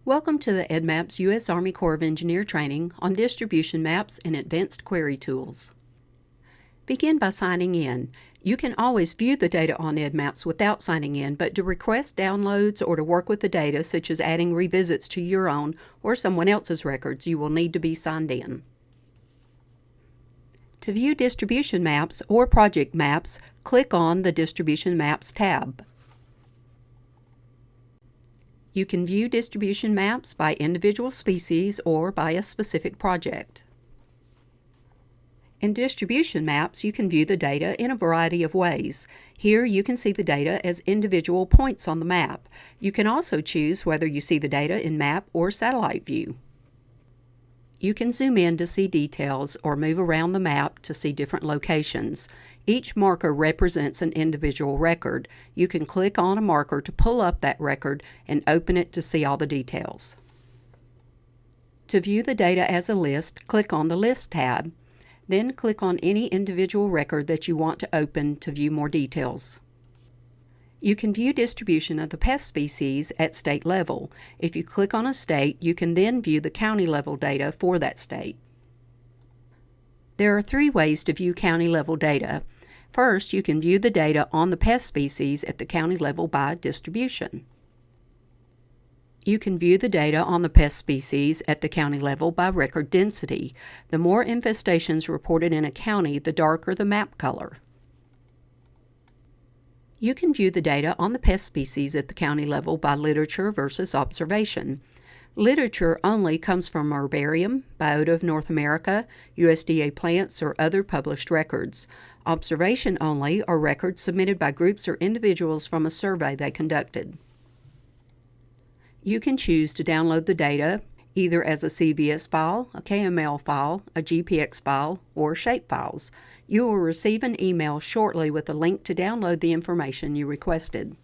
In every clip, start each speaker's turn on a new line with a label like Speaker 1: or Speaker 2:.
Speaker 1: Welcome to the EDDMapS U.S. Army Corps of Engineer training on distribution maps and advanced query tools. Begin by signing in. You can always view the data on EDDMapS without signing in, but to request downloads or to work with the data, such as adding revisits to your own or someone else's records, you will need to be signed in. To view distribution maps or project maps, click on the Distribution Maps tab. You can view distribution maps by individual species or by a specific project. In distribution maps, you can view the data in a variety of ways. Here you can see the data as individual points on the map. You can also choose whether you see the data in map or satellite view. You can zoom in to see details or move around the map to see different locations. Each marker represents an individual record. You can click on a marker to pull up that record and open it to see all the details. To view the data as a list, click on the List tab. Then click on any individual record that you want to open to view more details. You can view distribution of the pest species at state level. If you click on a state, you can then view the county level data for that state. There are three ways to view county level data. First, you can view the data on the pest species at the county level by distribution. You can view the data on the pest species at the county level by record density. The more infestations reported in a county, the darker the map color. You can view the data on the pest species at the county level by literature versus observation. Literature only comes from herbarium, Biota of North America, USDA plants, or other published records. Observation only are records submitted by groups or individuals from a survey they conducted. You can choose to download the data either as a CVS file, a KML file, a GPX file, or shapefiles. You will receive an email shortly with a link to download the information you requested.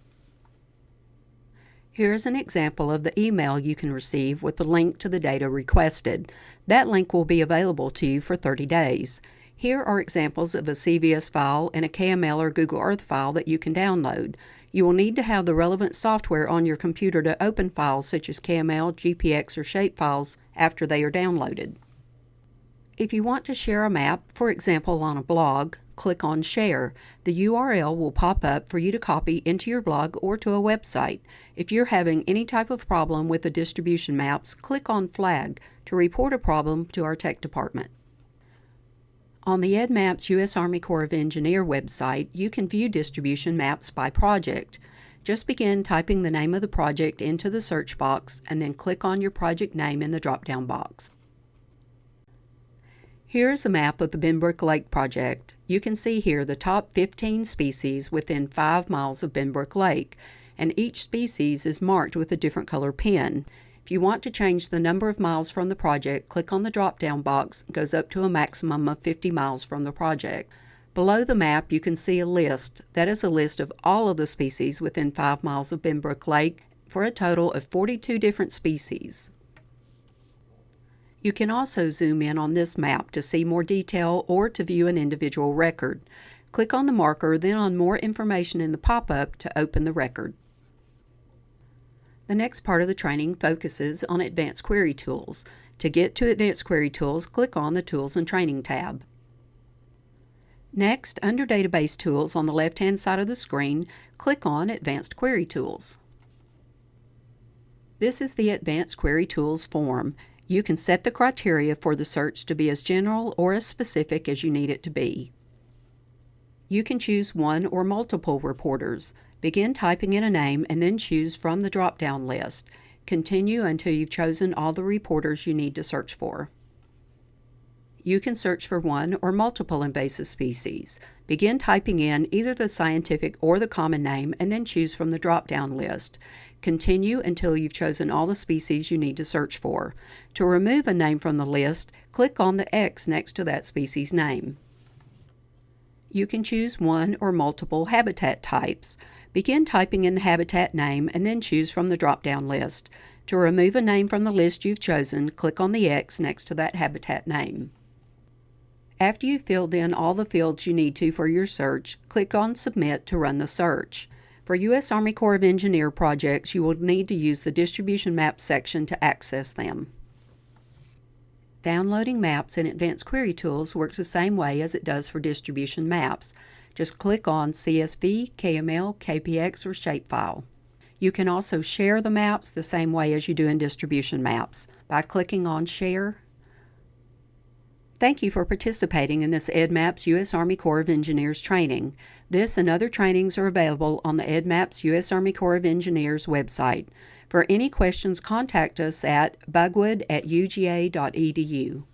Speaker 1: Here is an example of the email you can receive with the link to the data requested. That link will be available to you for 30 days. Here are examples of a CVS file and a KML or Google Earth file that you can download. You will need to have the relevant software on your computer to open files such as KML, GPX, or shapefiles after they are downloaded. If you want to share a map, for example on a blog, click on Share. The URL will pop up for you to copy into your blog or to a website. If you're having any type of problem with the distribution maps, click on Flag to report a problem to our tech department. On the EDDMapS U.S. Army Corps of Engineer website, you can view distribution maps by project. Just begin typing the name of the project into the search box and then click on your project name in the drop-down box. Here is a map of the Benbrook Lake project. You can see here the top 15 species within 5 miles of Benbrook Lake, and each species is marked with a different color pin. If you want to change the number of miles from the project, click on the drop-down box. It goes up to a maximum of 50 miles from the project. Below the map, you can see a list. That is a list of all of the species within 5 miles of Benbrook Lake for a total of 42 different species. You can also zoom in on this map to see more detail or to view an individual record. Click on the marker, then on More Information in the pop-up to open the record. The next part of the training focuses on Advanced Query Tools. To get to Advanced Query Tools, click on the Tools and Training tab. Next, under Database Tools on the left-hand side of the screen, click on Advanced Query Tools. This is the Advanced Query Tools form. You can set the criteria for the search to be as general or as specific as you need it to be. You can choose one or multiple reporters. Begin typing in a name and then choose from the drop-down list. Continue until you've chosen all the reporters you need to search for. You can search for one or multiple invasive species. Begin typing in either the scientific or the common name and then choose from the drop-down list. Continue until you've chosen all the species you need to search for. To remove a name from the list, click on the X next to that species name. You can choose one or multiple habitat types. Begin typing in the habitat name and then choose from the drop-down list. To remove a name from the list you've chosen, click on the X next to that habitat name. After you've filled in all the fields you need to for your search, click on Submit to run the search. For U.S. Army Corps of Engineers projects, you will need to use the Distribution Maps section to access them. Downloading maps in Advanced Query Tools works the same way as it does for Distribution Maps. Just click on CSV, KML, KPX, or Shapefile. You can also share the maps the same way as you do in Distribution Maps by clicking on Share. Thank you for participating in this EDDMapS U.S. Army Corps of Engineers training. This and other trainings are available on the EDDMapS U.S. Army Corps of Engineers website. For any questions, contact us at bugwood@uga.edu.